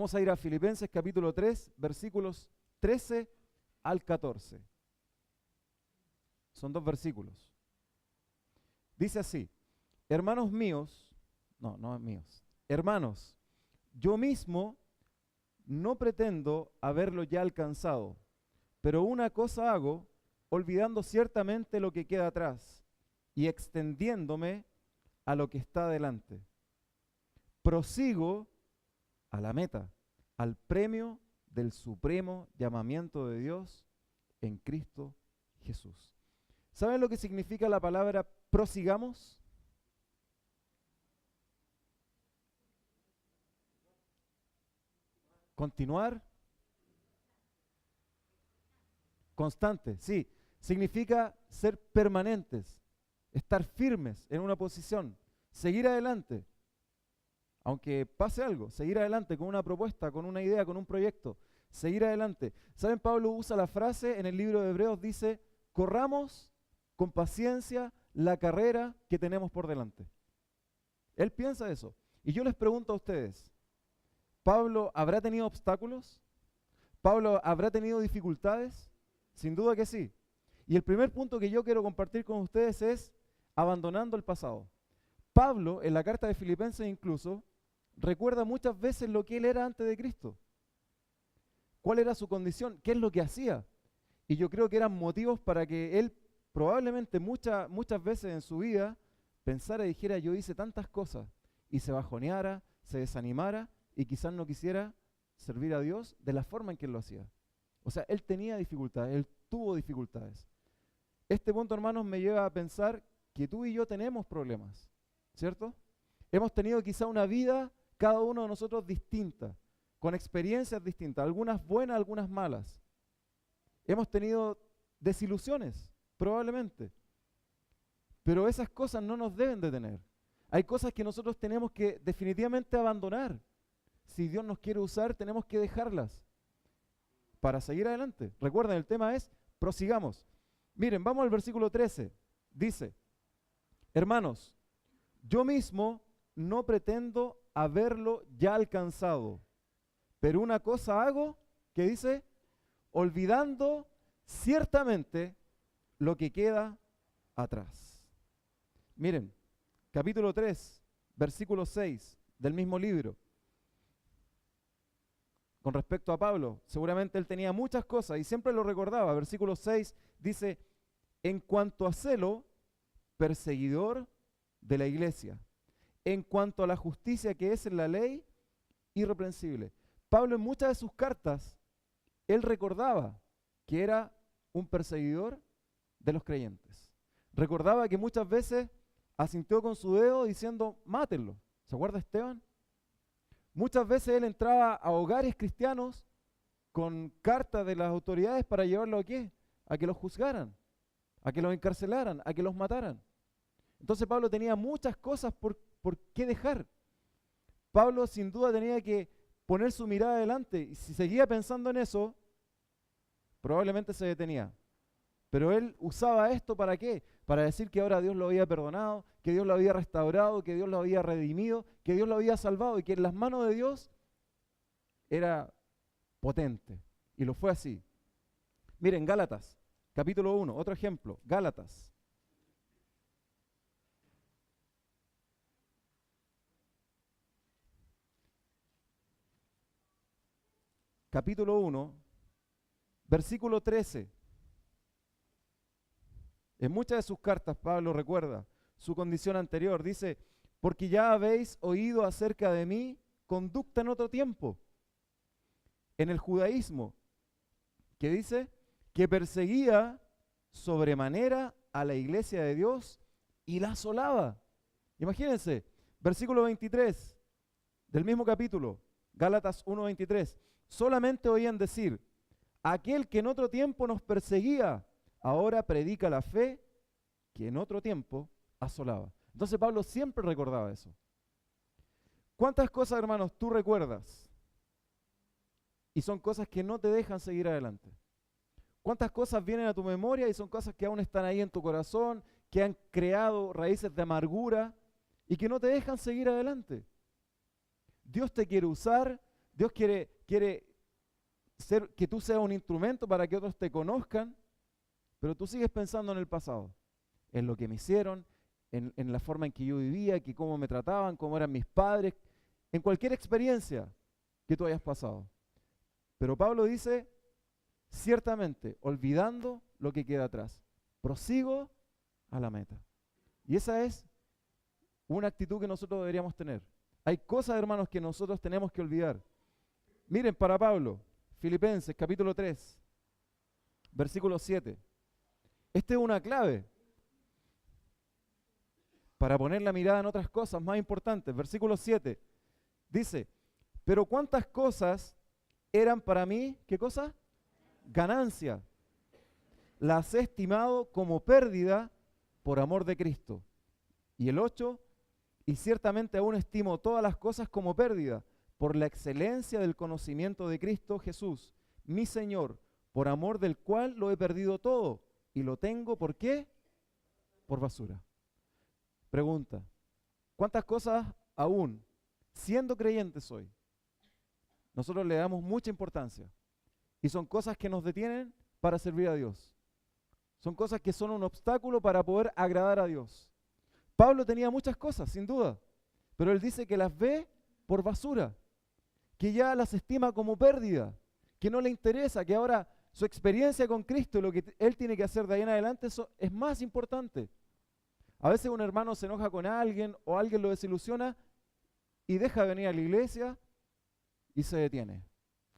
Vamos a ir a Filipenses capítulo 3, versículos 13 al 14. Son 2 versículos. Dice así: hermanos míos, no míos, hermanos, yo mismo no pretendo haberlo ya alcanzado, pero una cosa hago, olvidando ciertamente lo que queda atrás y extendiéndome a lo que está delante. Prosigo a la meta, al premio del supremo llamamiento de Dios en Cristo Jesús. ¿Saben lo que significa la palabra prosigamos? Continuar. Constante, sí. Significa ser permanentes, estar firmes en una posición, seguir adelante. Aunque pase algo, seguir adelante con una propuesta, con una idea, con un proyecto, seguir adelante. ¿Saben? Pablo usa la frase en el libro de Hebreos, dice, corramos con paciencia la carrera que tenemos por delante. Él piensa eso. Y yo les pregunto a ustedes, ¿Pablo habrá tenido obstáculos? ¿Pablo habrá tenido dificultades? Sin duda que sí. Y el primer punto que yo quiero compartir con ustedes es abandonando el pasado. Pablo, en la carta de Filipenses incluso, recuerda muchas veces lo que él era antes de Cristo. ¿Cuál era su condición? ¿Qué es lo que hacía? Y yo creo que eran motivos para que él probablemente muchas veces en su vida pensara y dijera, yo hice tantas cosas, y se bajoneara, se desanimara, y quizás no quisiera servir a Dios de la forma en que él lo hacía. O sea, él tenía dificultades, él tuvo dificultades. Este punto, hermanos, me lleva a pensar que tú y yo tenemos problemas, ¿cierto? Hemos tenido quizá una vida, cada uno de nosotros distinta, con experiencias distintas, algunas buenas, algunas malas. Hemos tenido desilusiones, probablemente. Pero esas cosas no nos deben detener. Hay cosas que nosotros tenemos que definitivamente abandonar. Si Dios nos quiere usar, tenemos que dejarlas para seguir adelante. Recuerden, el tema es prosigamos. Miren, vamos al versículo 13. Dice, hermanos, yo mismo no pretendo haberlo ya alcanzado, pero una cosa hago, que dice, olvidando ciertamente lo que queda atrás. Miren, capítulo 3, versículo 6 del mismo libro. Con respecto a Pablo, seguramente él tenía muchas cosas y siempre lo recordaba. Versículo 6 dice, en cuanto a celo, perseguidor de la iglesia. En cuanto a la justicia que es en la ley, irreprensible. Pablo en muchas de sus cartas, él recordaba que era un perseguidor de los creyentes. Recordaba que muchas veces asintió con su dedo diciendo, mátenlo. ¿Se acuerda Esteban? Muchas veces él entraba a hogares cristianos con cartas de las autoridades para llevarlo ¿a qué? A que los juzgaran, a que los encarcelaran, a que los mataran. Entonces Pablo tenía muchas cosas por qué dejar. Pablo sin duda tenía que poner su mirada adelante y si seguía pensando en eso, probablemente se detenía. Pero él usaba esto ¿para qué? Para decir que ahora Dios lo había perdonado, que Dios lo había restaurado, que Dios lo había redimido, que Dios lo había salvado y que en las manos de Dios era potente. Y lo fue así. Miren, Gálatas, capítulo 1, otro ejemplo, Gálatas. Capítulo 1, versículo 13. En muchas de sus cartas Pablo recuerda su condición anterior. Dice, porque ya habéis oído acerca de mí conducta en otro tiempo, en el judaísmo, que dice que perseguía sobremanera a la iglesia de Dios y la asolaba. Imagínense, versículo 23 del mismo capítulo, Gálatas 1:23. Solamente oían decir, aquel que en otro tiempo nos perseguía, ahora predica la fe que en otro tiempo asolaba. Entonces Pablo siempre recordaba eso. ¿Cuántas cosas, hermanos, tú recuerdas? Y son cosas que no te dejan seguir adelante. ¿Cuántas cosas vienen a tu memoria y son cosas que aún están ahí en tu corazón, que han creado raíces de amargura y que no te dejan seguir adelante? Dios te quiere usar, Dios quiere que tú seas un instrumento para que otros te conozcan, pero tú sigues pensando en el pasado, en lo que me hicieron, en la forma en que yo vivía, que cómo me trataban, cómo eran mis padres, en cualquier experiencia que tú hayas pasado. Pero Pablo dice, ciertamente, olvidando lo que queda atrás, prosigo a la meta. Y esa es una actitud que nosotros deberíamos tener. Hay cosas, hermanos, que nosotros tenemos que olvidar. Miren, para Pablo, Filipenses capítulo 3, versículo 7. Esta es una clave para poner la mirada en otras cosas más importantes. Versículo 7 dice, pero cuántas cosas eran para mí, ¿qué cosa? Ganancia. Las he estimado como pérdida por amor de Cristo. Y el 8, y ciertamente aún estimo todas las cosas como pérdida por la excelencia del conocimiento de Cristo Jesús, mi Señor, por amor del cual lo he perdido todo y lo tengo, ¿por qué? Por basura. Pregunta, ¿cuántas cosas aún, siendo creyentes hoy, nosotros le damos mucha importancia? Y son cosas que nos detienen para servir a Dios. Son cosas que son un obstáculo para poder agradar a Dios. Pablo tenía muchas cosas, sin duda, pero él dice que las ve por basura, que ya las estima como pérdida, que no le interesa, que ahora su experiencia con Cristo y lo que él tiene que hacer de ahí en adelante, eso es más importante. A veces un hermano se enoja con alguien o alguien lo desilusiona y deja de venir a la iglesia y se detiene.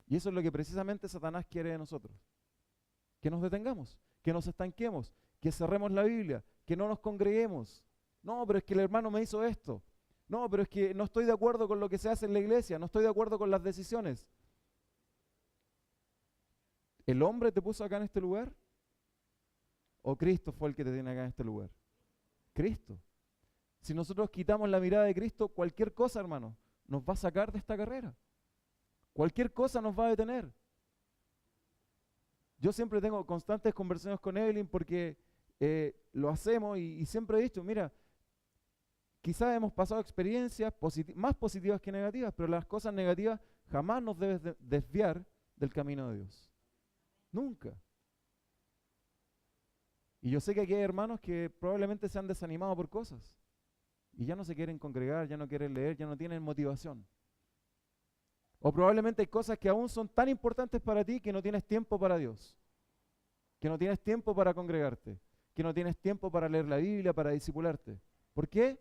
Y eso es lo que precisamente Satanás quiere de nosotros. Que nos detengamos, que nos estanquemos, que cerremos la Biblia, que no nos congreguemos. No, pero es que el hermano me hizo esto. No, pero es que no estoy de acuerdo con lo que se hace en la iglesia, no estoy de acuerdo con las decisiones. ¿El hombre te puso acá en este lugar? ¿O Cristo fue el que te tiene acá en este lugar? Cristo. Si nosotros quitamos la mirada de Cristo, cualquier cosa, hermano, nos va a sacar de esta carrera. Cualquier cosa nos va a detener. Yo siempre tengo constantes conversaciones con Evelyn porque lo hacemos y siempre he dicho, mira, quizás hemos pasado experiencias más positivas que negativas, pero las cosas negativas jamás nos deben desviar del camino de Dios. Nunca. Y yo sé que aquí hay hermanos que probablemente se han desanimado por cosas y ya no se quieren congregar, ya no quieren leer, ya no tienen motivación. O probablemente hay cosas que aún son tan importantes para ti que no tienes tiempo para Dios, que no tienes tiempo para congregarte, que no tienes tiempo para leer la Biblia, para discipularte. ¿Por qué?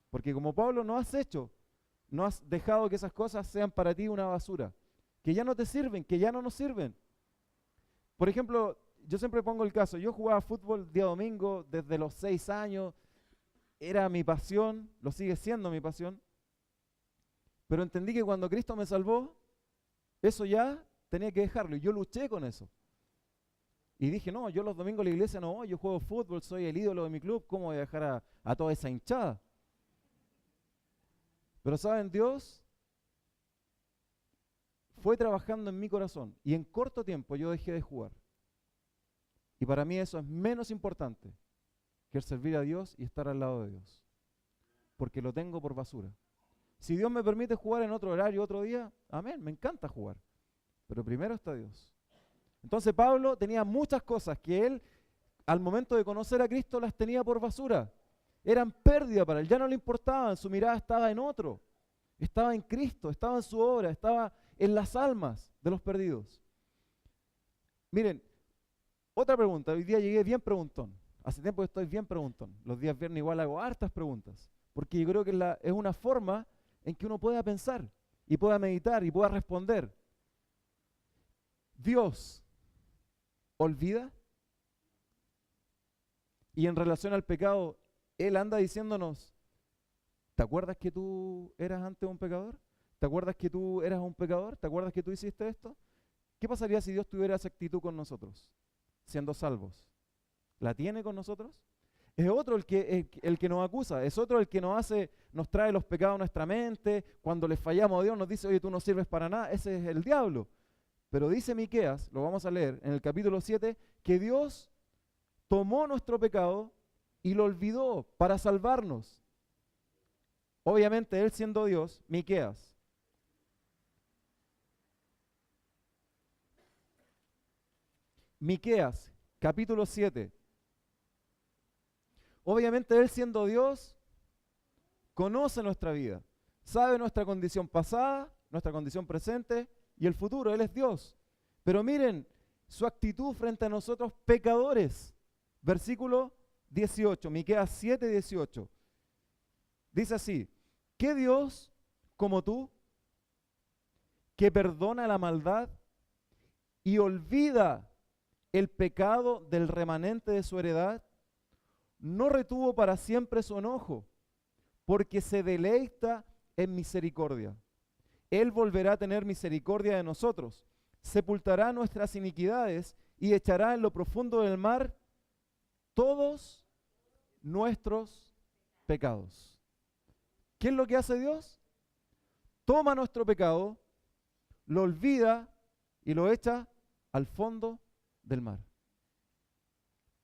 Porque como Pablo no has dejado que esas cosas sean para ti una basura, que ya no te sirven, que ya no nos sirven. Por ejemplo, yo siempre pongo el caso, yo jugaba fútbol día domingo desde los 6 años, era mi pasión, lo sigue siendo mi pasión, pero entendí que cuando Cristo me salvó, eso ya tenía que dejarlo, y yo luché con eso. Y dije, no, yo los domingos a la iglesia no voy, yo juego fútbol, soy el ídolo de mi club, ¿cómo voy a dejar a toda esa hinchada? Pero ¿saben? Dios fue trabajando en mi corazón, y en corto tiempo yo dejé de jugar. Y para mí eso es menos importante que el servir a Dios y estar al lado de Dios, porque lo tengo por basura. Si Dios me permite jugar en otro horario, otro día, amén, me encanta jugar. Pero primero está Dios. Entonces Pablo tenía muchas cosas que él, al momento de conocer a Cristo, las tenía por basura. Eran pérdida para él, ya no le importaban, su mirada estaba en otro. Estaba en Cristo, estaba en su obra, estaba en las almas de los perdidos. Miren, otra pregunta, hoy día llegué bien preguntón. Hace tiempo que estoy bien preguntón. Los días viernes igual hago hartas preguntas. Porque yo creo que es una forma en que uno pueda pensar y pueda meditar y pueda responder. ¿Dios olvida? Y en relación al pecado, Él anda diciéndonos, ¿te acuerdas que tú eras antes un pecador? ¿Te acuerdas que tú eras un pecador? ¿Te acuerdas que tú hiciste esto? ¿Qué pasaría si Dios tuviera esa actitud con nosotros, siendo salvos? ¿La tiene con nosotros? Es otro el que nos acusa, es otro el que nos trae los pecados a nuestra mente, cuando le fallamos a Dios nos dice, oye, tú no sirves para nada, ese es el diablo. Pero dice Miqueas, lo vamos a leer en el capítulo 7, que Dios tomó nuestro pecado y lo olvidó para salvarnos. Obviamente Él siendo Dios, Miqueas, Miqueas, capítulo 7. Obviamente Él, siendo Dios, conoce nuestra vida, sabe nuestra condición pasada, nuestra condición presente y el futuro. Él es Dios. Pero miren su actitud frente a nosotros pecadores. Versículo 18, Miqueas 7, 18. Dice así: ¿qué Dios como tú, que perdona la maldad y olvida el pecado del remanente de su heredad, no retuvo para siempre su enojo, porque se deleita en misericordia? Él volverá a tener misericordia de nosotros, sepultará nuestras iniquidades y echará en lo profundo del mar todos nuestros pecados. ¿Qué es lo que hace Dios? Toma nuestro pecado, lo olvida y lo echa al fondo del mar.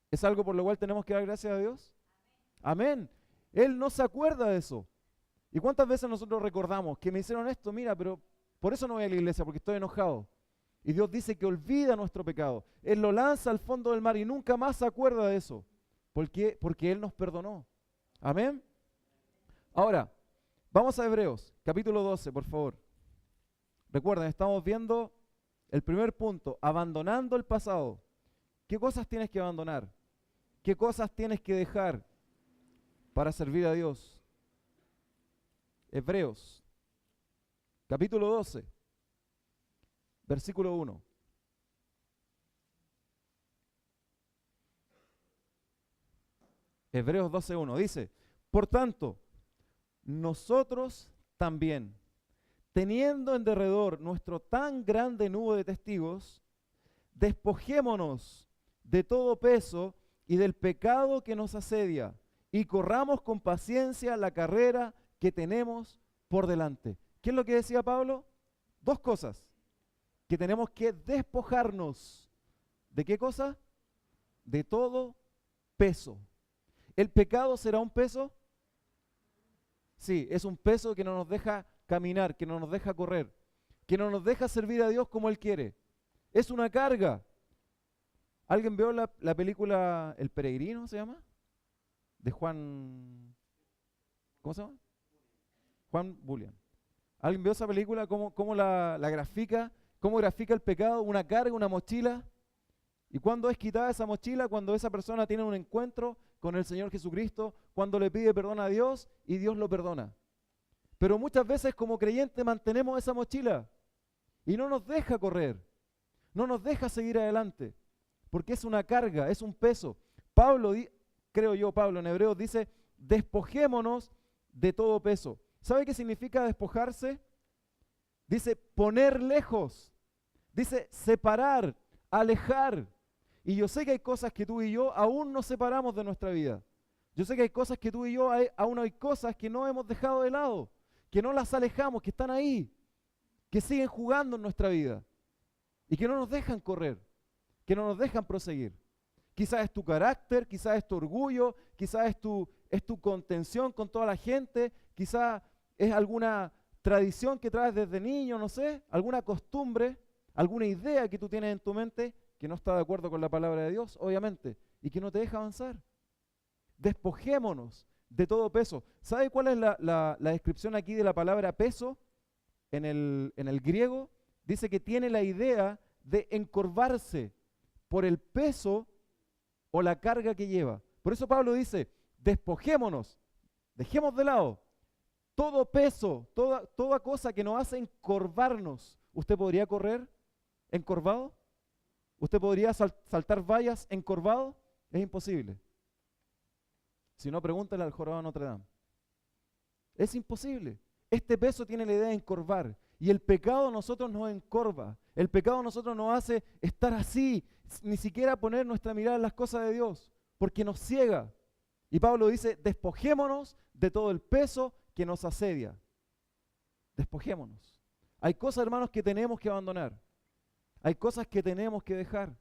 ¿Es algo por lo cual tenemos que dar gracias a Dios? Amén. Él no se acuerda de eso. ¿Y cuántas veces nosotros recordamos que me hicieron esto? Mira, pero por eso no voy a la iglesia, porque estoy enojado. Y Dios dice que olvida nuestro pecado. Él lo lanza al fondo del mar y nunca más se acuerda de eso. ¿Por qué? Porque Él nos perdonó. Amén. Ahora, vamos a Hebreos, capítulo 12, por favor. Recuerden, estamos viendo el primer punto, abandonando el pasado. ¿Qué cosas tienes que abandonar? ¿Qué cosas tienes que dejar para servir a Dios? Hebreos, capítulo 12, versículo 1. Hebreos 12:1 dice: por tanto, nosotros también, teniendo en derredor nuestro tan grande nube de testigos, despojémonos de todo peso y del pecado que nos asedia, y corramos con paciencia la carrera que tenemos por delante. ¿Qué es lo que decía Pablo? Dos cosas: que tenemos que despojarnos. ¿De qué cosa? De todo peso. ¿El pecado será un peso? Sí, es un peso que no nos deja caminar, que no nos deja correr, que no nos deja servir a Dios como Él quiere. Es una carga. ¿Alguien vio la película El Peregrino, se llama? De Juan... ¿Cómo se llama? Juan Bullion. ¿Alguien vio esa película? ¿Cómo la grafica? ¿Cómo grafica el pecado? Una carga, una mochila. ¿Y cuándo es quitada esa mochila? Cuando esa persona tiene un encuentro con el Señor Jesucristo, cuando le pide perdón a Dios y Dios lo perdona. Pero muchas veces como creyentes mantenemos esa mochila y no nos deja correr, no nos deja seguir adelante, porque es una carga, es un peso. Pablo en Hebreos dice: despojémonos de todo peso. ¿Sabe qué significa despojarse? Dice poner lejos, dice separar, alejar. Y yo sé que hay cosas que tú y yo aún nos separamos de nuestra vida. Yo sé que hay cosas que tú y yo, aún hay cosas que no hemos dejado de lado, que no las alejamos, que están ahí, que siguen jugando en nuestra vida y que no nos dejan correr, que no nos dejan proseguir. Quizás es tu carácter, quizás es tu orgullo, quizás es tu contención con toda la gente, quizás es alguna tradición que traes desde niño, no sé, alguna costumbre, alguna idea que tú tienes en tu mente que no está de acuerdo con la palabra de Dios, obviamente, y que no te deja avanzar. Despojémonos de todo peso. ¿Sabe cuál es la descripción aquí de la palabra peso? En el griego dice que tiene la idea de encorvarse por el peso o la carga que lleva. Por eso Pablo dice: despojémonos, dejemos de lado todo peso, toda cosa que nos hace encorvarnos. ¿Usted podría correr encorvado? ¿Usted podría saltar vallas encorvado? Es imposible. Si no, pregúntale al jorobado de Notre Dame. Es imposible. Este peso tiene la idea de encorvar. Y el pecado a nosotros nos encorva. El pecado a nosotros nos hace estar así, ni siquiera poner nuestra mirada en las cosas de Dios, porque nos ciega. Y Pablo dice: despojémonos de todo el peso que nos asedia. Despojémonos. Hay cosas, hermanos, que tenemos que abandonar. Hay cosas que tenemos que dejar.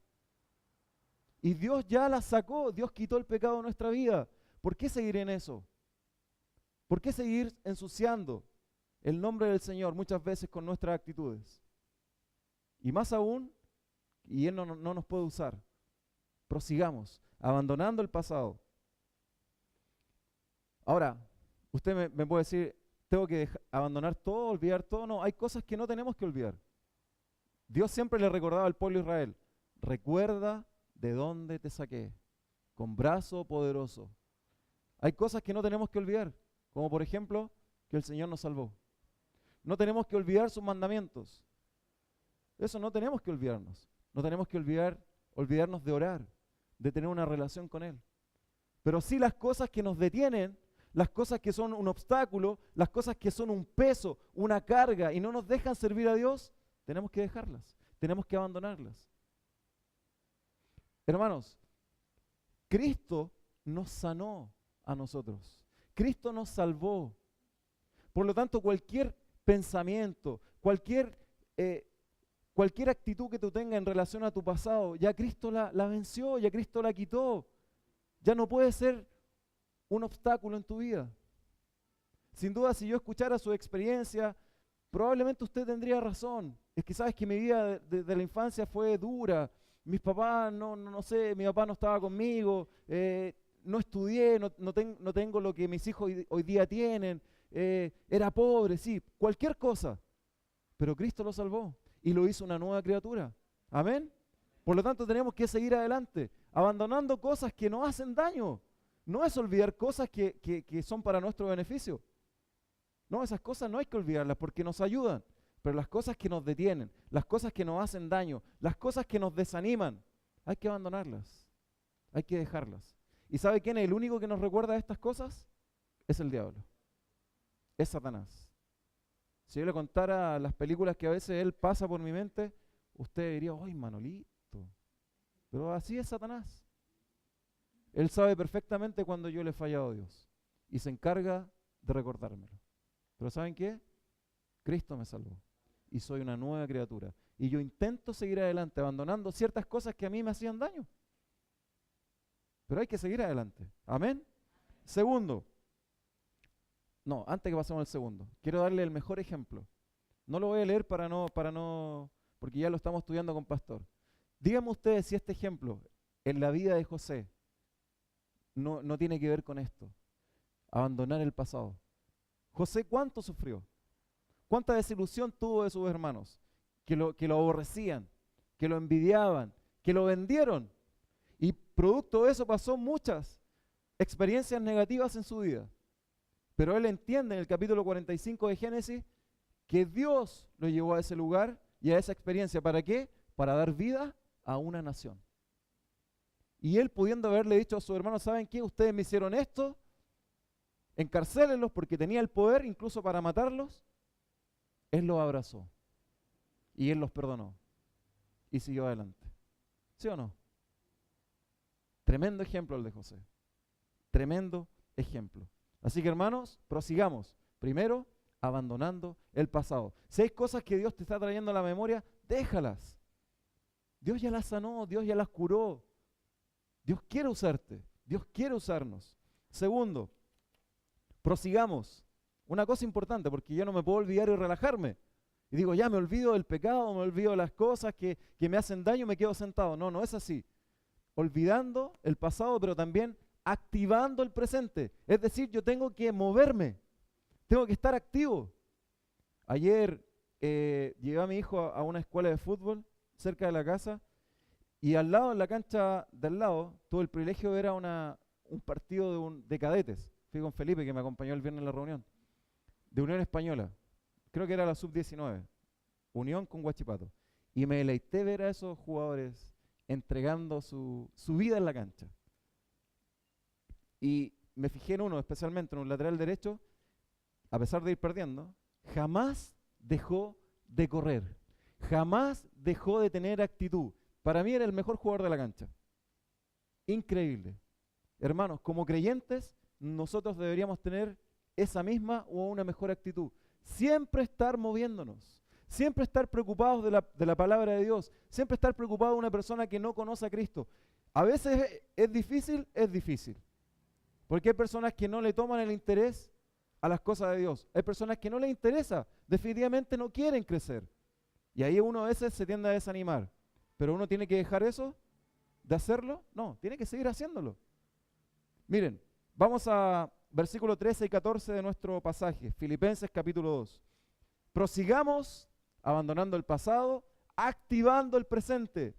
Y Dios ya las sacó. Dios quitó el pecado de nuestra vida. ¿Por qué seguir en eso? ¿Por qué seguir ensuciando el nombre del Señor muchas veces con nuestras actitudes? Y más aún, y Él no nos puede usar. prosigamos, abandonando el pasado. Ahora, usted me puede decir, tengo que abandonar todo, olvidar todo. No, hay cosas que no tenemos que olvidar. Dios siempre le recordaba al pueblo de Israel, recuerda de dónde te saqué, con brazo poderoso. Hay cosas que no tenemos que olvidar, como por ejemplo, que el Señor nos salvó. No tenemos que olvidar sus mandamientos. Eso no tenemos que olvidarnos. No tenemos que olvidarnos de orar, de tener una relación con Él. Pero sí las cosas que nos detienen, las cosas que son un obstáculo, las cosas que son un peso, una carga y no nos dejan servir a Dios, tenemos que dejarlas, tenemos que abandonarlas. Hermanos, Cristo nos sanó a nosotros. Cristo nos salvó. Por lo tanto, cualquier pensamiento, cualquier actitud que tú tengas en relación a tu pasado, ya Cristo la venció, ya Cristo la quitó. Ya no puede ser un obstáculo en tu vida. Sin duda, si yo escuchara su experiencia, probablemente usted tendría razón. Es que sabes que mi vida de la infancia fue dura. Mis papás, no sé, mi papá no estaba conmigo, no estudié, no tengo lo que mis hijos hoy día tienen, era pobre, sí, cualquier cosa. Pero Cristo lo salvó y lo hizo una nueva criatura. Amén. Por lo tanto, tenemos que seguir adelante, abandonando cosas que nos hacen daño. No es olvidar cosas que son para nuestro beneficio. No, esas cosas no hay que olvidarlas porque nos ayudan. Pero las cosas que nos detienen, las cosas que nos hacen daño, las cosas que nos desaniman, hay que abandonarlas. Hay que dejarlas. ¿Y sabe quién es el único que nos recuerda de estas cosas? Es el diablo. Es Satanás. Si yo le contara las películas que a veces él pasa por mi mente, usted diría, ¡ay, Manolito! Pero así es Satanás. Él sabe perfectamente cuando yo le he fallado a Dios y se encarga de recordármelo. Pero ¿saben qué? Cristo me salvó y soy una nueva criatura. Y yo intento seguir adelante, abandonando ciertas cosas que a mí me hacían daño. Pero hay que seguir adelante. ¿Amén? Segundo. No, antes que pasemos al segundo, quiero darle el mejor ejemplo. No lo voy a leer porque ya lo estamos estudiando con pastor. Díganme ustedes si este ejemplo en la vida de José no tiene que ver con esto. Abandonar el pasado. José, ¿cuánto sufrió? ¿Cuánta desilusión tuvo de sus hermanos? Que lo aborrecían, que lo envidiaban, que lo vendieron. Y producto de eso pasó muchas experiencias negativas en su vida. Pero él entiende en el capítulo 45 de Génesis que Dios lo llevó a ese lugar y a esa experiencia. ¿Para qué? Para dar vida a una nación. Y él pudiendo haberle dicho a sus hermanos, ¿saben qué? Ustedes me hicieron esto, encarcélenlos porque tenía el poder incluso para matarlos. Él los abrazó y él los perdonó y siguió adelante. ¿Sí o no? Tremendo ejemplo el de José. Tremendo ejemplo. Así que hermanos, prosigamos. Primero, abandonando el pasado. Si hay cosas que Dios te está trayendo a la memoria, déjalas. Dios ya las sanó, Dios ya las curó. Dios quiere usarte, Dios quiere usarnos. Segundo, prosigamos. Una cosa importante, porque yo no me puedo olvidar y relajarme. Y digo, ya me olvido del pecado, me olvido de las cosas que me hacen daño, me quedo sentado. No, no es así. Olvidando el pasado, pero también activando el presente. Es decir, yo tengo que moverme, tengo que estar activo. Ayer llevé a mi hijo a una escuela de fútbol cerca de la casa y al lado, en la cancha del lado, tuve el privilegio de ver a un partido de cadetes. Fui con Felipe, que me acompañó el viernes en la reunión, de Unión Española. Creo que era la sub-19, Unión con Huachipato. Y me deleité ver a esos jugadores entregando su vida en la cancha. Y me fijé en uno, especialmente en un lateral derecho, a pesar de ir perdiendo, jamás dejó de correr, jamás dejó de tener actitud. Para mí era el mejor jugador de la cancha. Increíble. Hermanos, como creyentes, nosotros deberíamos tener esa misma o una mejor actitud. Siempre estar moviéndonos, siempre estar preocupados de la palabra de Dios, siempre estar preocupados de una persona que no conoce a Cristo. A veces es difícil. Porque hay personas que no le toman el interés a las cosas de Dios. Hay personas que no les interesa, definitivamente no quieren crecer. Y ahí uno a veces se tiende a desanimar. Pero uno tiene que dejar eso de hacerlo? No, tiene que seguir haciéndolo. Miren, vamos a versículo 13 y 14 de nuestro pasaje, Filipenses capítulo 2. Prosigamos abandonando el pasado, activando el presente.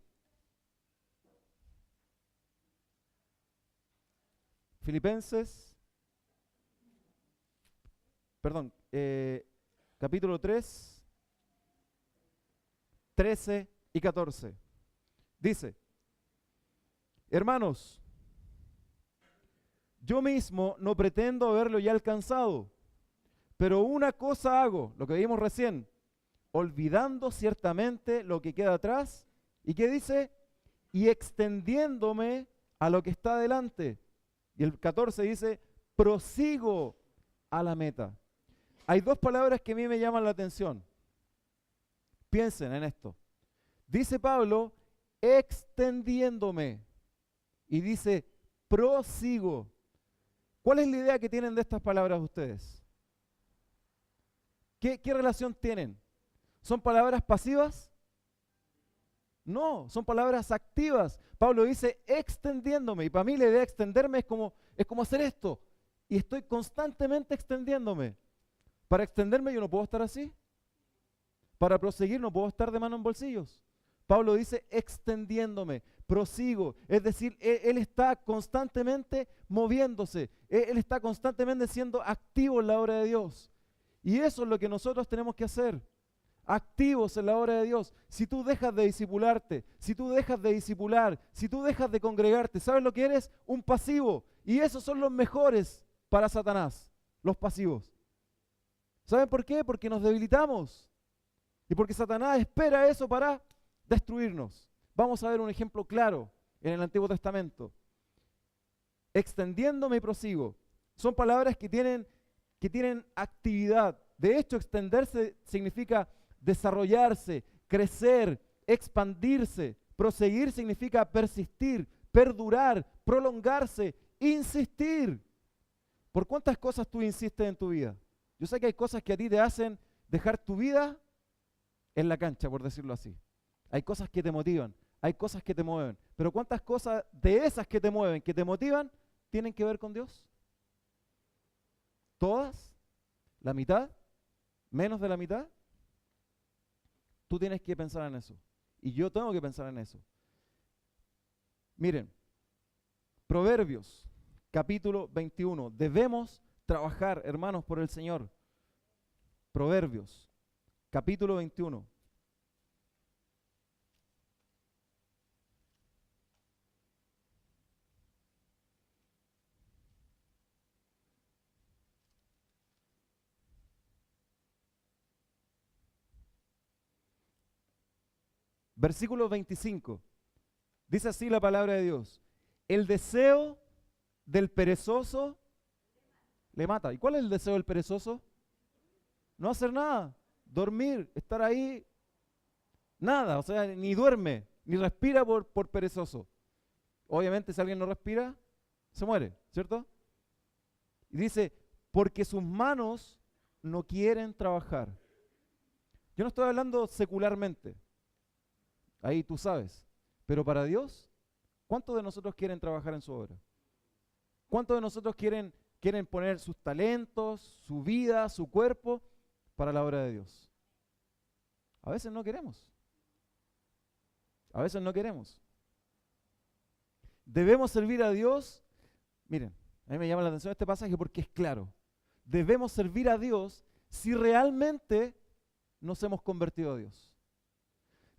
Capítulo 3, 13 y 14. Dice, hermanos, yo mismo no pretendo haberlo ya alcanzado, pero una cosa hago, lo que vimos recién, olvidando ciertamente lo que queda atrás, ¿y qué dice? Y extendiéndome a lo que está delante. Y el 14 dice, prosigo a la meta. Hay dos palabras que a mí me llaman la atención. Piensen en esto. Dice Pablo, extendiéndome. Y dice, prosigo. ¿Cuál es la idea que tienen de estas palabras ustedes? ¿Qué relación tienen? ¿Son palabras pasivas? No, son palabras activas. Pablo dice extendiéndome, y para mí la idea de extenderme es como hacer esto. Y estoy constantemente extendiéndome. Para extenderme yo no puedo estar así. Para proseguir no puedo estar de mano en bolsillos. Pablo dice extendiéndome, prosigo. Es decir, él está constantemente moviéndose. Él está constantemente siendo activo en la obra de Dios. Y eso es lo que nosotros tenemos que hacer. Activos en la obra de Dios. Si tú dejas de discipularte, si tú dejas de discipular, si tú dejas de congregarte, ¿sabes lo que eres? Un pasivo. Y esos son los mejores para Satanás, los pasivos. ¿Saben por qué? Porque nos debilitamos. Y porque Satanás espera eso para destruirnos. Vamos a ver un ejemplo claro en el Antiguo Testamento. Extendiéndome y prosigo. Son palabras que tienen actividad. De hecho, extenderse significa desarrollarse, crecer, expandirse. Proseguir significa persistir, perdurar, prolongarse, insistir. ¿Por cuántas cosas tú insistes en tu vida? Yo sé que hay cosas que a ti te hacen dejar tu vida en la cancha, por decirlo así. Hay cosas que te motivan, hay cosas que te mueven. Pero ¿cuántas cosas de esas que te mueven, que te motivan, tienen que ver con Dios? ¿Todas? ¿La mitad? ¿Menos de la mitad? Tú tienes que pensar en eso. Y yo tengo que pensar en eso. Miren, Proverbios, capítulo 21. Debemos trabajar, hermanos, por el Señor. Proverbios, capítulo 21. Versículo 25. Dice así la palabra de Dios. El deseo del perezoso le mata. ¿Y cuál es el deseo del perezoso? No hacer nada. Dormir, estar ahí. Nada, o sea, ni duerme, ni respira por perezoso. Obviamente si alguien no respira, se muere, ¿cierto? Y dice, porque sus manos no quieren trabajar. Yo no estoy hablando secularmente. Ahí tú sabes. Pero para Dios, ¿cuántos de nosotros quieren trabajar en su obra? ¿Cuántos de nosotros quieren poner sus talentos, su vida, su cuerpo para la obra de Dios? A veces no queremos. A veces no queremos. Debemos servir a Dios. Miren, a mí me llama la atención este pasaje porque es claro. Debemos servir a Dios si realmente nos hemos convertido a Dios.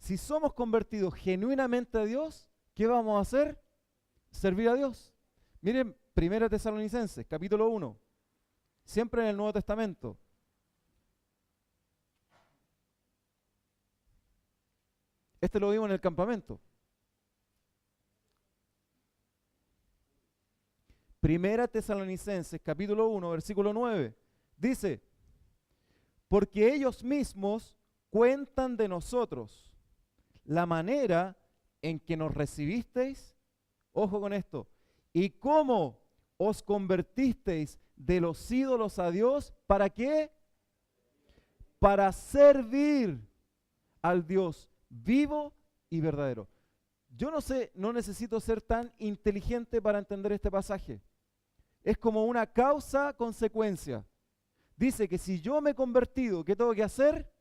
Si somos convertidos genuinamente a Dios, ¿qué vamos a hacer? Servir a Dios. Miren, 1 Tesalonicenses, capítulo 1, siempre en el Nuevo Testamento. Este lo vimos en el campamento. 1 Tesalonicenses, capítulo 1, versículo 9, dice, porque ellos mismos cuentan de nosotros la manera en que nos recibisteis, ojo con esto, y cómo os convertisteis de los ídolos a Dios, ¿para qué? Para servir al Dios vivo y verdadero. Yo no sé, no necesito ser tan inteligente para entender este pasaje. Es como una causa-consecuencia. Dice que si yo me he convertido, ¿qué tengo que hacer?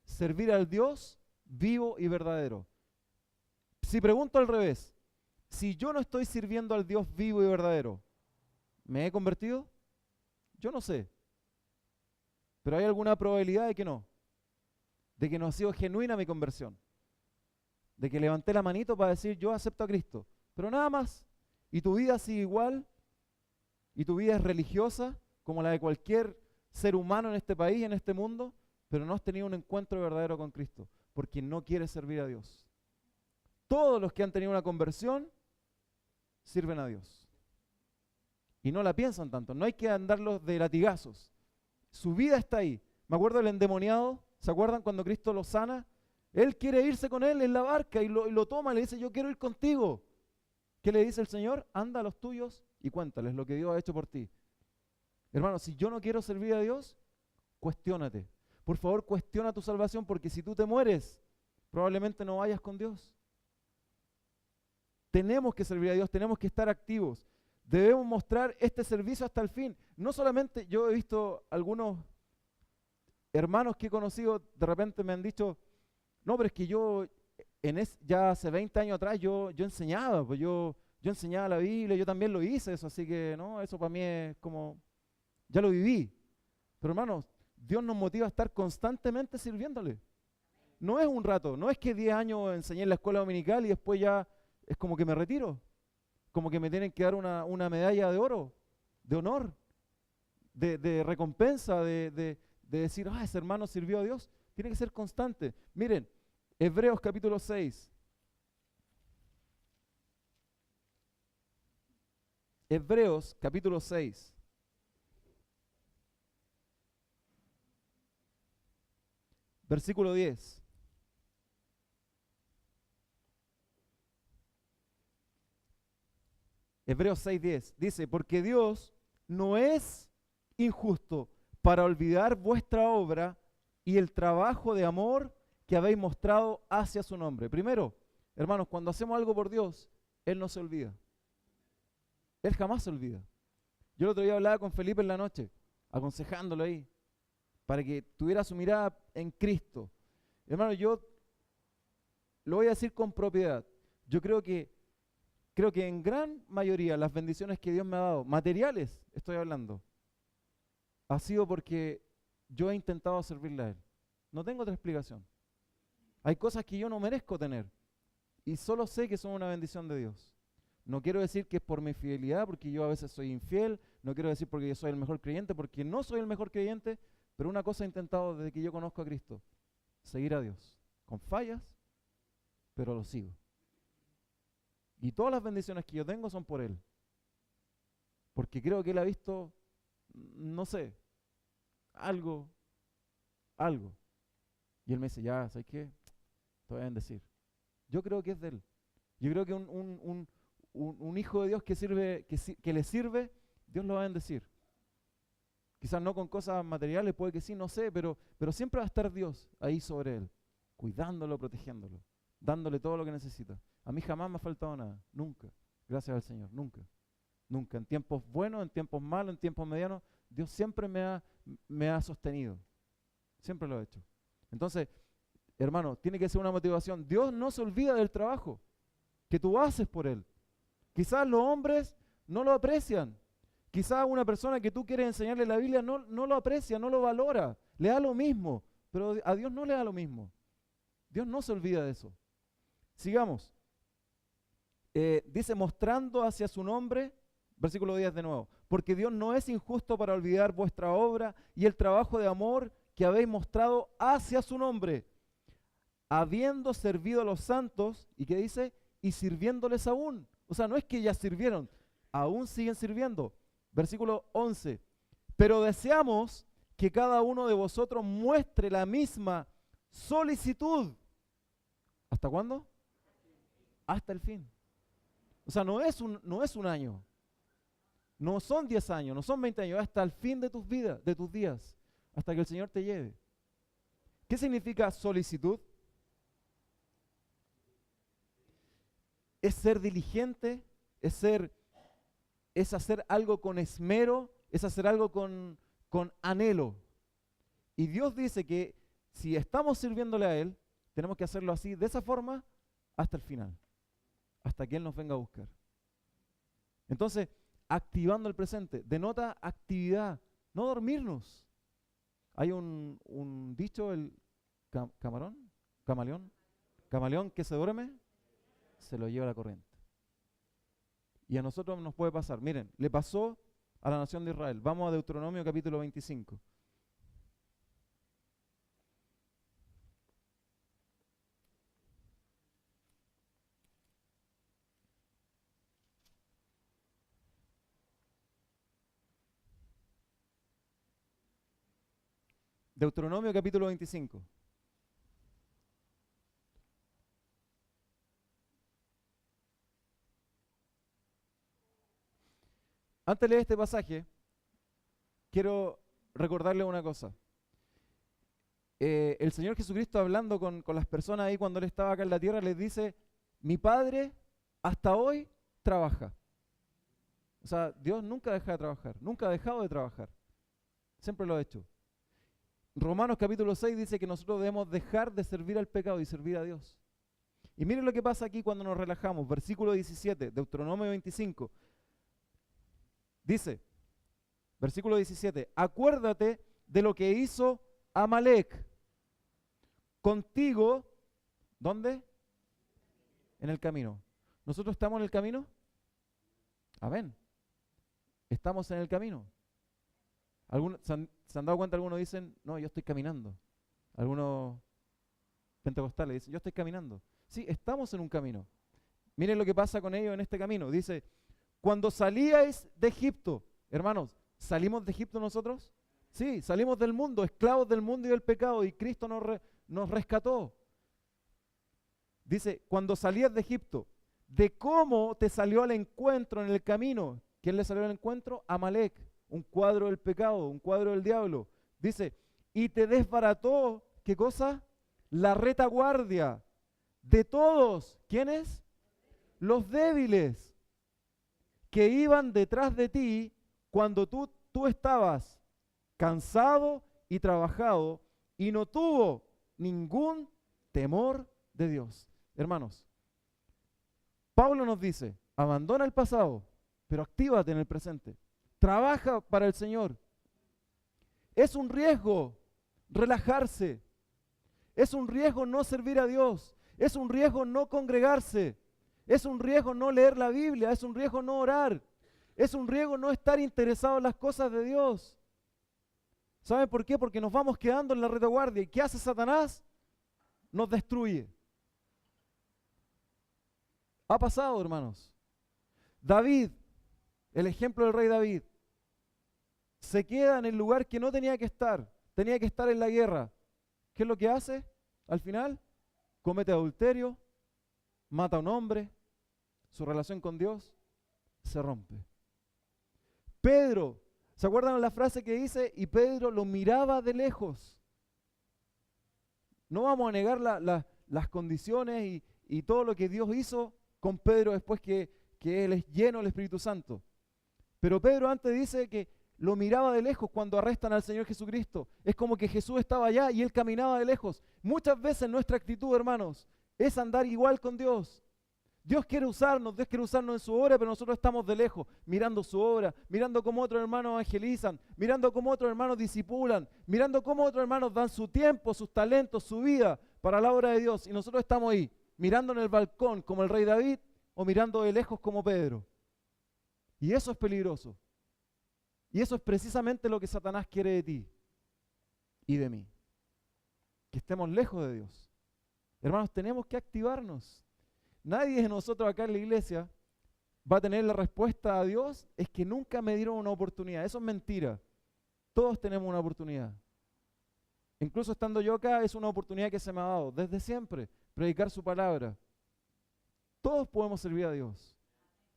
Servir al Dios vivo y verdadero. Si pregunto al revés, si yo no estoy sirviendo al Dios vivo y verdadero, ¿me he convertido? Yo no sé. Pero hay alguna probabilidad de que no. De que no ha sido genuina mi conversión. De que levanté la manito para decir yo acepto a Cristo. Pero nada más. Y tu vida sigue igual. Y tu vida es religiosa como la de cualquier ser humano en este país, en este mundo. Pero no has tenido un encuentro verdadero con Cristo. Porque no quieres servir a Dios. Todos los que han tenido una conversión sirven a Dios. Y no la piensan tanto. No hay que andarlos de latigazos. Su vida está ahí. Me acuerdo del endemoniado. ¿Se acuerdan cuando Cristo lo sana? Él quiere irse con él en la barca y lo toma y le dice, yo quiero ir contigo. ¿Qué le dice el Señor? Anda a los tuyos y cuéntales lo que Dios ha hecho por ti. Hermano, si yo no quiero servir a Dios, cuestiónate. Por favor, cuestiona tu salvación, porque si tú te mueres, probablemente no vayas con Dios. Tenemos que servir a Dios, tenemos que estar activos. Debemos mostrar este servicio hasta el fin. No solamente, yo he visto algunos hermanos que he conocido, de repente me han dicho, no, pero es que yo, ya hace 20 años atrás, yo enseñaba, pues yo enseñaba la Biblia, yo también lo hice eso, así que no, eso para mí es como, ya lo viví. Pero hermanos, Dios nos motiva a estar constantemente sirviéndole. No es un rato, no es que 10 años enseñé en la escuela dominical y después ya es como que me retiro, como que me tienen que dar una medalla de oro, de honor, de recompensa, de decir, ese hermano sirvió a Dios. Tiene que ser constante. Miren, Hebreos capítulo 6. Hebreos capítulo 6. Versículo 10. Hebreos 6:10. Dice, porque Dios no es injusto para olvidar vuestra obra y el trabajo de amor que habéis mostrado hacia su nombre. Primero, hermanos, cuando hacemos algo por Dios, Él no se olvida. Él jamás se olvida. Yo el otro día hablaba con Felipe en la noche, aconsejándolo ahí, para que tuviera su mirada en Cristo. Hermano, yo lo voy a decir con propiedad. Yo creo que en gran mayoría las bendiciones que Dios me ha dado, materiales estoy hablando, ha sido porque yo he intentado servirle a Él. No tengo otra explicación. Hay cosas que yo no merezco tener y solo sé que son una bendición de Dios. No quiero decir que es por mi fidelidad, porque yo a veces soy infiel. No quiero decir porque yo soy el mejor creyente, porque no soy el mejor creyente. Pero una cosa he intentado desde que yo conozco a Cristo: seguir a Dios. Con fallas, pero lo sigo. Y todas las bendiciones que yo tengo son por Él. Porque creo que Él ha visto, no sé, algo. Y Él me dice, ya, ¿sabes qué? Te voy a bendecir. Yo creo que es de Él. Yo creo que un hijo de Dios que le sirve, Dios lo va a bendecir. Quizás no con cosas materiales, puede que sí, no sé, pero siempre va a estar Dios ahí sobre él, cuidándolo, protegiéndolo, dándole todo lo que necesita. A mí jamás me ha faltado nada, nunca, gracias al Señor, nunca. Nunca, en tiempos buenos, en tiempos malos, en tiempos medianos, Dios siempre me ha sostenido. Siempre lo ha hecho. Entonces, hermano, tiene que ser una motivación. Dios no se olvida del trabajo que tú haces por Él. Quizás los hombres no lo aprecian. Quizás una persona que tú quieres enseñarle la Biblia no lo aprecia, no lo valora. Le da lo mismo, pero a Dios no le da lo mismo. Dios no se olvida de eso. Sigamos. Dice, mostrando hacia su nombre, versículo 10 de nuevo, porque Dios no es injusto para olvidar vuestra obra y el trabajo de amor que habéis mostrado hacia su nombre, habiendo servido a los santos, ¿y qué dice? Y sirviéndoles aún. O sea, no es que ya sirvieron, aún siguen sirviendo. Versículo 11, pero deseamos que cada uno de vosotros muestre la misma solicitud. ¿Hasta cuándo? Hasta el fin. O sea, no es un año, no son 10 años, no son 20 años, hasta el fin de tus vidas, de tus días, hasta que el Señor te lleve. ¿Qué significa solicitud? es ser diligente, es hacer algo con esmero, es hacer algo con anhelo. Y Dios dice que si estamos sirviéndole a Él, tenemos que hacerlo así, de esa forma, hasta el final, hasta que Él nos venga a buscar. Entonces, activando el presente, denota actividad, no dormirnos. Hay un dicho, el camaleón que se duerme, se lo lleva la corriente. Y a nosotros nos puede pasar. Miren, le pasó a la nación de Israel. Vamos a Deuteronomio capítulo 25. Deuteronomio capítulo 25. Antes de leer este pasaje, quiero recordarle una cosa. El Señor Jesucristo, hablando con las personas ahí cuando Él estaba acá en la tierra, les dice, mi Padre hasta hoy trabaja. O sea, Dios nunca deja de trabajar, nunca ha dejado de trabajar. Siempre lo ha hecho. Romanos capítulo 6 dice que nosotros debemos dejar de servir al pecado y servir a Dios. Y miren lo que pasa aquí cuando nos relajamos. Versículo 17, Deuteronomio 25. Dice, versículo 17, acuérdate de lo que hizo Amalec contigo, ¿dónde? En el camino. ¿Nosotros estamos en el camino? Amén. Estamos en el camino. ¿Se han dado cuenta? Algunos dicen, no, yo estoy caminando. Algunos pentecostales dicen, yo estoy caminando. Sí, estamos en un camino. Miren lo que pasa con ellos en este camino. Dice, cuando salíais de Egipto, hermanos, ¿salimos de Egipto nosotros? Sí, salimos del mundo, esclavos del mundo y del pecado, y Cristo nos rescató. Dice, cuando salías de Egipto, de cómo te salió al encuentro en el camino. ¿Quién le salió al encuentro? Amalec, un cuadro del pecado, un cuadro del diablo. Dice, y te desbarató, ¿qué cosa? La retaguardia de todos. ¿Quiénes? Los débiles que iban detrás de ti cuando tú estabas cansado y trabajado y no tuvo ningún temor de Dios. Hermanos, Pablo nos dice, abandona el pasado, pero actívate en el presente. Trabaja para el Señor. Es un riesgo relajarse. Es un riesgo no servir a Dios. Es un riesgo no congregarse. Es un riesgo no leer la Biblia. Es un riesgo no orar. Es un riesgo no estar interesado en las cosas de Dios. ¿Saben por qué? Porque nos vamos quedando en la retaguardia. ¿Y qué hace Satanás? Nos destruye. Ha pasado, hermanos. David, el ejemplo del rey David, se queda en el lugar que no tenía que estar en la guerra. ¿Qué es lo que hace? Al final, comete adulterio, mata a un hombre, su relación con Dios se rompe. Pedro, ¿se acuerdan de la frase que dice? Y Pedro lo miraba de lejos. No vamos a negar las condiciones y todo lo que Dios hizo con Pedro después que él es lleno del Espíritu Santo. Pero Pedro antes dice que lo miraba de lejos cuando arrestan al Señor Jesucristo. Es como que Jesús estaba allá y él caminaba de lejos. Muchas veces nuestra actitud, hermanos, es andar igual con Dios. Dios quiere usarnos en su obra, pero nosotros estamos de lejos, mirando su obra, mirando cómo otros hermanos evangelizan, mirando cómo otros hermanos disipulan, mirando cómo otros hermanos dan su tiempo, sus talentos, su vida para la obra de Dios. Y nosotros estamos ahí, mirando en el balcón como el rey David o mirando de lejos como Pedro. Y eso es peligroso. Y eso es precisamente lo que Satanás quiere de ti y de mí. Que estemos lejos de Dios. Hermanos, tenemos que activarnos. Nadie de nosotros acá en la iglesia va a tener la respuesta a Dios, es que nunca me dieron una oportunidad. Eso es mentira. Todos tenemos una oportunidad. Incluso estando yo acá, es una oportunidad que se me ha dado desde siempre, predicar su palabra. Todos podemos servir a Dios.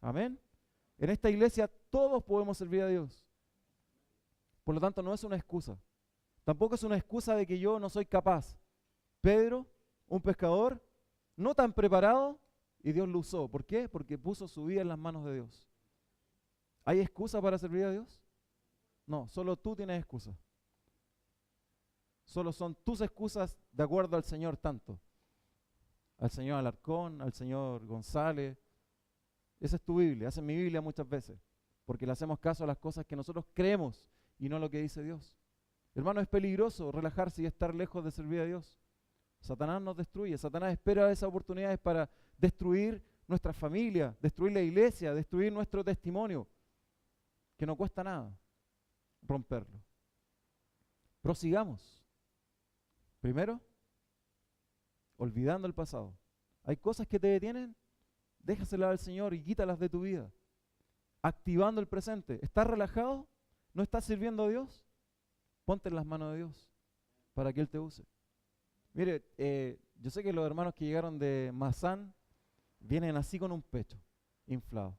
Amén. En esta iglesia todos podemos servir a Dios. Por lo tanto, no es una excusa. Tampoco es una excusa de que yo no soy capaz. Pedro, un pescador, no tan preparado, y Dios lo usó. ¿Por qué? Porque puso su vida en las manos de Dios. ¿Hay excusa para servir a Dios? No, solo tú tienes excusa. Solo son tus excusas de acuerdo al Señor tanto. Al Señor Alarcón, al Señor González. Esa es tu Biblia, esa es mi Biblia muchas veces. Porque le hacemos caso a las cosas que nosotros creemos y no lo que dice Dios. Hermano, es peligroso relajarse y estar lejos de servir a Dios. Satanás nos destruye, Satanás espera esas oportunidades para destruir nuestra familia, destruir la iglesia, destruir nuestro testimonio, que no cuesta nada romperlo. Prosigamos. Primero, olvidando el pasado. Hay cosas que te detienen, déjaselas al Señor y quítalas de tu vida. Activando el presente. ¿Estás relajado? ¿No estás sirviendo a Dios? Ponte en las manos de Dios para que Él te use. Mire, yo sé que los hermanos que llegaron de Mazán vienen así con un pecho inflado,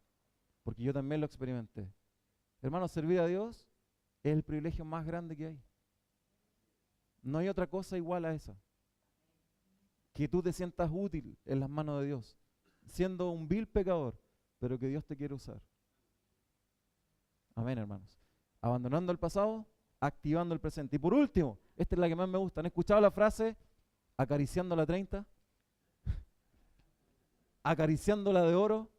porque yo también lo experimenté. Hermano, servir a Dios es el privilegio más grande que hay. No hay otra cosa igual a esa. Que tú te sientas útil en las manos de Dios, siendo un vil pecador, pero que Dios te quiere usar. Amén, hermanos. Abandonando el pasado, activando el presente. Y por último, esta es la que más me gusta. ¿Han escuchado la frase acariciando la 30? Acariciando la de oro.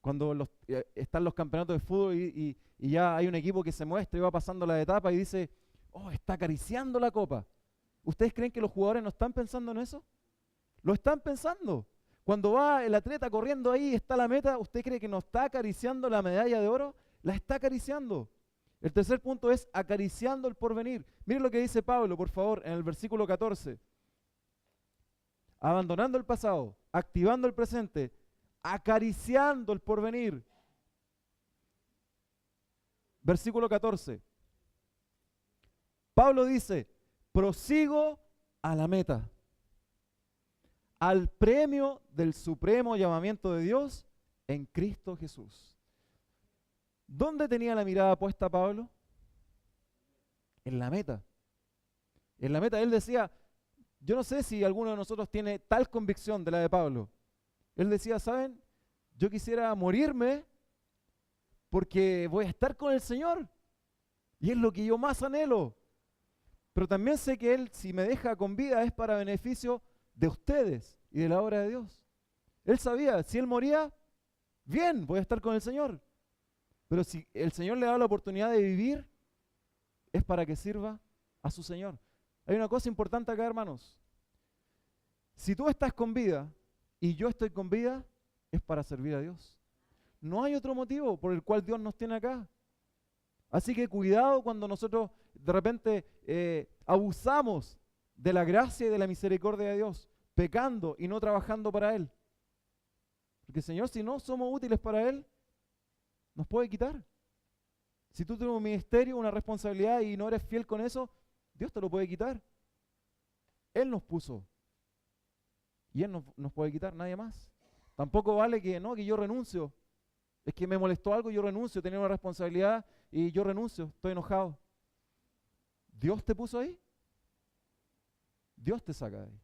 Cuando están los campeonatos de fútbol y ya hay un equipo que se muestra y va pasando la etapa y dice, oh, está acariciando la copa. ¿Ustedes creen que los jugadores no están pensando en eso? Lo están pensando. Cuando va el atleta corriendo ahí, está la meta, ¿usted cree que no está acariciando la medalla de oro? La está acariciando. El tercer punto es acariciando el porvenir. Miren lo que dice Pablo, por favor, en el versículo 14. Abandonando el pasado, activando el presente, acariciando el porvenir. Versículo 14. Pablo dice, prosigo a la meta, al premio del supremo llamamiento de Dios en Cristo Jesús. ¿Dónde tenía la mirada puesta Pablo? En la meta. En la meta. Él decía, yo no sé si alguno de nosotros tiene tal convicción de la de Pablo. Él decía, ¿saben? Yo quisiera morirme porque voy a estar con el Señor. Y es lo que yo más anhelo. Pero también sé que Él, si me deja con vida, es para beneficio de ustedes y de la obra de Dios. Él sabía, si Él moría, bien, voy a estar con el Señor. Pero si el Señor le da la oportunidad de vivir, es para que sirva a su Señor. Hay una cosa importante acá, hermanos. Si tú estás con vida y yo estoy con vida, es para servir a Dios. No hay otro motivo por el cual Dios nos tiene acá. Así que cuidado cuando nosotros de repente abusamos de la gracia y de la misericordia de Dios, pecando y no trabajando para Él. Porque Señor, si no somos útiles para Él, nos puede quitar. Si tú tienes un ministerio, una responsabilidad y no eres fiel con eso, Dios te lo puede quitar. Él nos puso. Y Él nos puede quitar, nadie más. Tampoco vale que yo renuncio. Es que me molestó algo, yo renuncio, tenía una responsabilidad y yo renuncio, estoy enojado. ¿Dios te puso ahí? Dios te saca de ahí,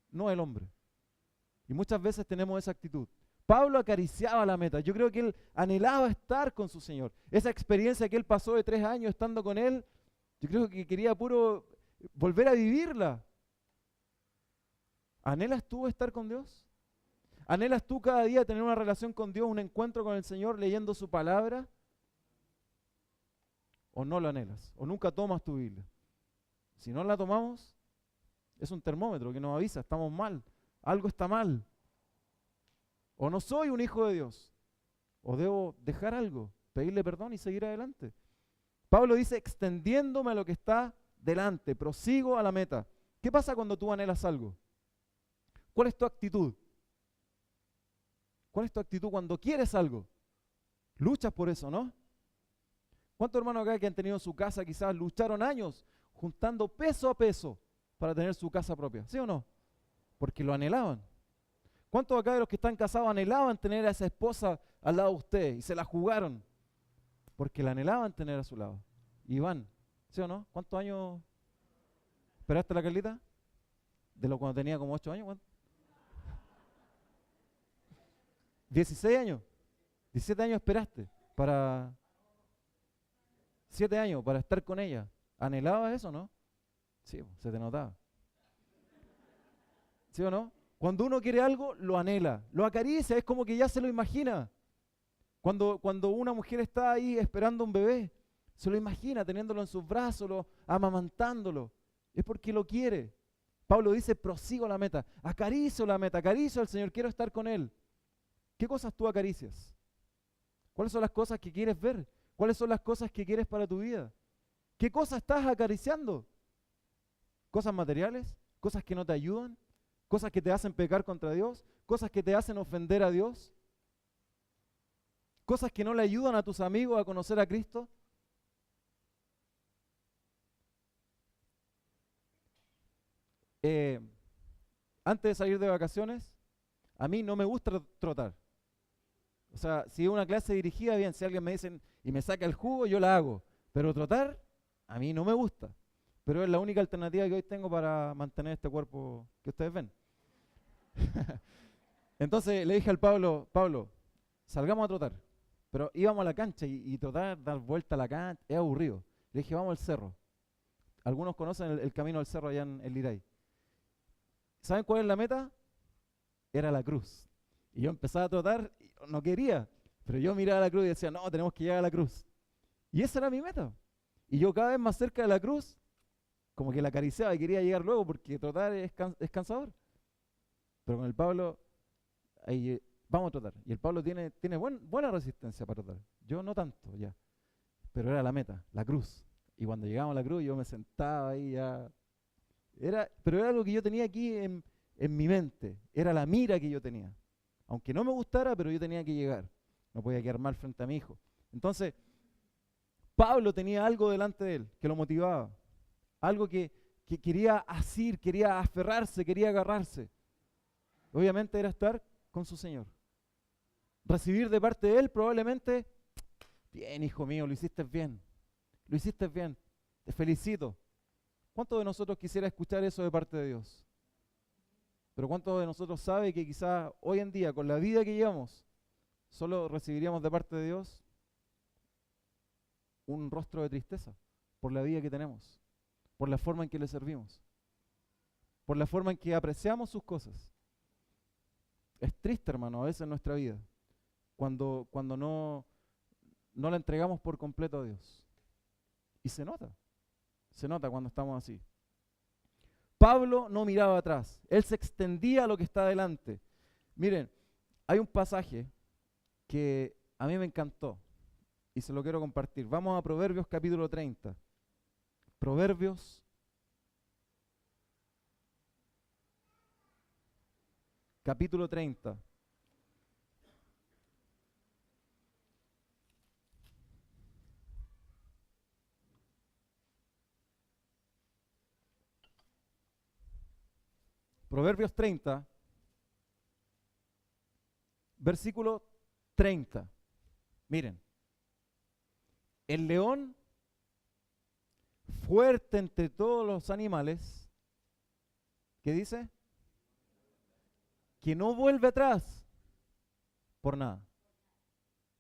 no el hombre. Y muchas veces tenemos esa actitud. Pablo acariciaba la meta. Yo creo que él anhelaba estar con su Señor. Esa experiencia que él pasó de 3 años estando con Él, yo creo que quería puro volver a vivirla. ¿Anhelas tú estar con Dios? ¿Anhelas tú cada día tener una relación con Dios, un encuentro con el Señor leyendo su palabra? ¿O no lo anhelas? ¿O nunca tomas tu Biblia? Si no la tomamos, es un termómetro que nos avisa, estamos mal, algo está mal. O no soy un hijo de Dios, o debo dejar algo, pedirle perdón y seguir adelante. Pablo dice, extendiéndome a lo que está delante, prosigo a la meta. ¿Qué pasa cuando tú anhelas algo? ¿Cuál es tu actitud? ¿Cuál es tu actitud cuando quieres algo? Luchas por eso, ¿no? ¿Cuántos hermanos acá que han tenido su casa quizás lucharon años juntando peso a peso para tener su casa propia? ¿Sí o no? Porque lo anhelaban. ¿Cuántos acá de los que están casados anhelaban tener a esa esposa al lado de usted y se la jugaron? Porque la anhelaban tener a su lado. Y van, ¿sí o no? ¿Cuántos años esperaste la Carlita? ¿De lo cuando tenía como 8 años? ¿Cuánto? 16 años. 17 años esperaste para 7 años para estar con ella. ¿Anhelabas eso, no? Sí, se te notaba. ¿Sí o no? Cuando uno quiere algo, lo anhela, lo acaricia, es como que ya se lo imagina. Cuando una mujer está ahí esperando un bebé, se lo imagina teniéndolo en sus brazos, amamantándolo. Es porque lo quiere. Pablo dice, prosigo la meta, acaricio la meta, acaricio al Señor, quiero estar con Él. ¿Qué cosas tú acaricias? ¿Cuáles son las cosas que quieres ver? ¿Cuáles son las cosas que quieres para tu vida? ¿Qué cosas estás acariciando? ¿Cosas materiales? ¿Cosas que no te ayudan? ¿Cosas que te hacen pecar contra Dios? ¿Cosas que te hacen ofender a Dios? ¿Cosas que no le ayudan a tus amigos a conocer a Cristo? Antes de salir de vacaciones, a mí no me gusta trotar. O sea, si es una clase dirigida, bien, si alguien me dice y me saca el jugo, yo la hago. Pero trotar, a mí no me gusta. Pero es la única alternativa que hoy tengo para mantener este cuerpo que ustedes ven. Entonces le dije al Pablo, salgamos a trotar. Pero íbamos a la cancha y trotar, dar vuelta a la cancha, es aburrido. Le dije, vamos al cerro. Algunos conocen el camino al cerro allá en Liray. ¿Saben cuál es la meta? Era la cruz. Y yo empezaba a trotar, y no quería, pero yo miraba la cruz y decía, no, tenemos que llegar a la cruz. Y esa era mi meta. Y yo cada vez más cerca de la cruz, como que la acariciaba y quería llegar luego porque trotar es cansador. Pero con el Pablo, ahí, vamos a trotar. Y el Pablo tiene buena resistencia para trotar. Yo no tanto ya. Pero era la meta, la cruz. Y cuando llegamos a la cruz yo me sentaba ahí ya. Pero era algo que yo tenía aquí en mi mente. Era la mira que yo tenía. Aunque no me gustara, pero yo tenía que llegar. No podía quedar mal frente a mi hijo. Entonces, Pablo tenía algo delante de él que lo motivaba. Algo que quería asir, quería aferrarse, quería agarrarse. Obviamente era estar con su Señor. Recibir de parte de Él probablemente, bien hijo mío, lo hiciste bien, te felicito. ¿Cuántos de nosotros quisiera escuchar eso de parte de Dios? Pero ¿cuántos de nosotros sabe que quizás hoy en día, con la vida que llevamos, solo recibiríamos de parte de Dios un rostro de tristeza por la vida que tenemos, por la forma en que le servimos, por la forma en que apreciamos sus cosas? Es triste, hermano, a veces en nuestra vida, cuando no la entregamos por completo a Dios. Y se nota cuando estamos así. Pablo no miraba atrás, él se extendía a lo que está delante. Miren, hay un pasaje que a mí me encantó y se lo quiero compartir. Vamos a Proverbios capítulo 30. Proverbios capítulo 30. Proverbios 30, versículo 30. Miren, el león fuerte entre todos los animales, ¿qué dice? Que no vuelve atrás por nada.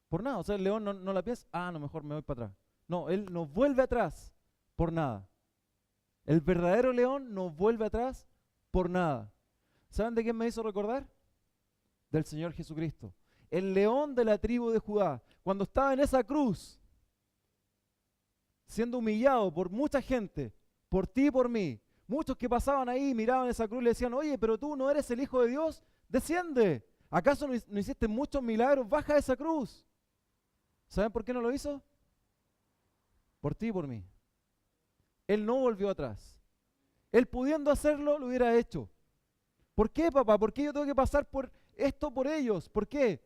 Por nada, o sea, el león no la piensa, no, mejor me voy para atrás. No, él no vuelve atrás por nada. El verdadero león no vuelve atrás por nada. ¿Saben de quién me hizo recordar? Del Señor Jesucristo. El león de la tribu de Judá, cuando estaba en esa cruz, siendo humillado por mucha gente, por ti y por mí, muchos que pasaban ahí, miraban esa cruz y le decían, oye, pero tú no eres el Hijo de Dios, desciende. ¿Acaso no hiciste muchos milagros? Baja de esa cruz. ¿Saben por qué no lo hizo? Por ti y por mí. Él no volvió atrás. Él pudiendo hacerlo, lo hubiera hecho. ¿Por qué, papá? ¿Por qué yo tengo que pasar por esto por ellos? ¿Por qué?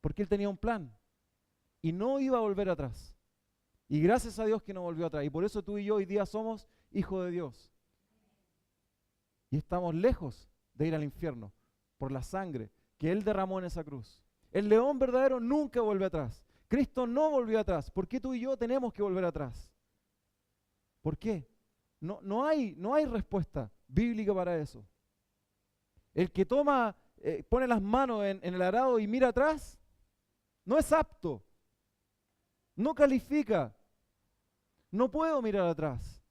Porque Él tenía un plan y no iba a volver atrás. Y gracias a Dios que no volvió atrás. Y por eso tú y yo hoy día somos hijos de Dios. Y estamos lejos de ir al infierno por la sangre que Él derramó en esa cruz. El león verdadero nunca vuelve atrás. Cristo no volvió atrás. ¿Por qué tú y yo tenemos que volver atrás? ¿Por qué? No hay respuesta bíblica para eso. El que toma pone las manos en el arado y mira atrás, no es apto, no califica. No puedo mirar atrás,